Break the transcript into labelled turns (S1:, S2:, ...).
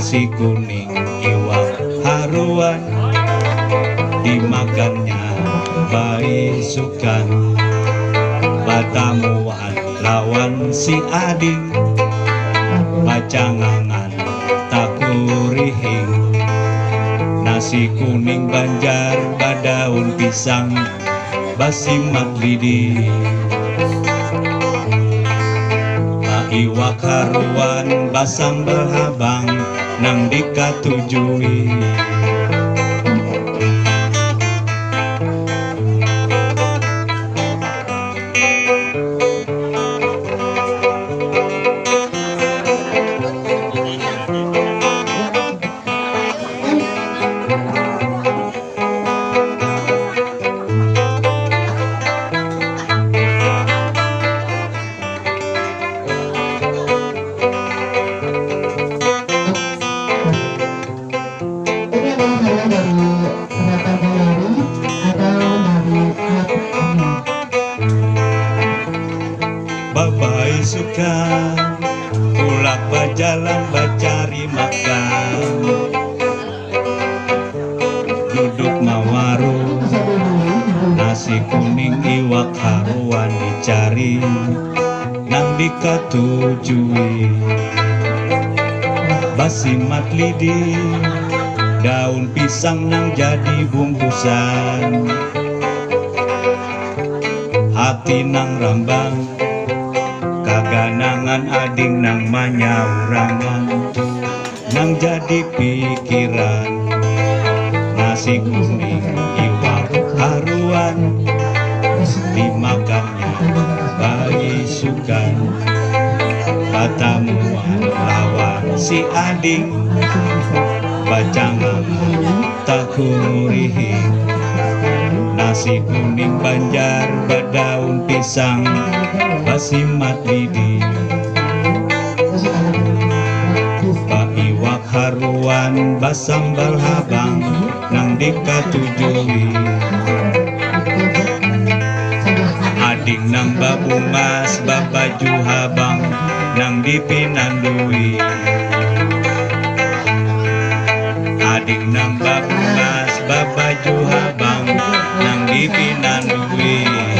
S1: nasi kuning iwak haruan, dimakannya bayi sukan. Batamuan lawan si ading, pacangangan takurihing. Nasi kuning Banjar badaun pisang, basimat lidi. Iwak haruan basambal habang, nang dikatujui. Babai suka pulak bajalan bacari makan, duduk mawaru nasi kuning iwak haruan dicari, nang dikatujui. Basimat lidi, daun pisang nang jadi bungkusan. Hati nang rambang, kaganangan ading nang manyaurangan, nang jadi pikiran. Nasi kuning iwak haruan, dimakannya bayi sukan. Batamuan lawan si ading, pacangan takurihing. Nasi kuning Banjar badaun pisang, basimat lidi. Iwak haruan basambal habang, nang dikatujui. Ading nang babungas babaju habang, nang dipinandui. Ading nang babungas babaju habang, nang dipinandui.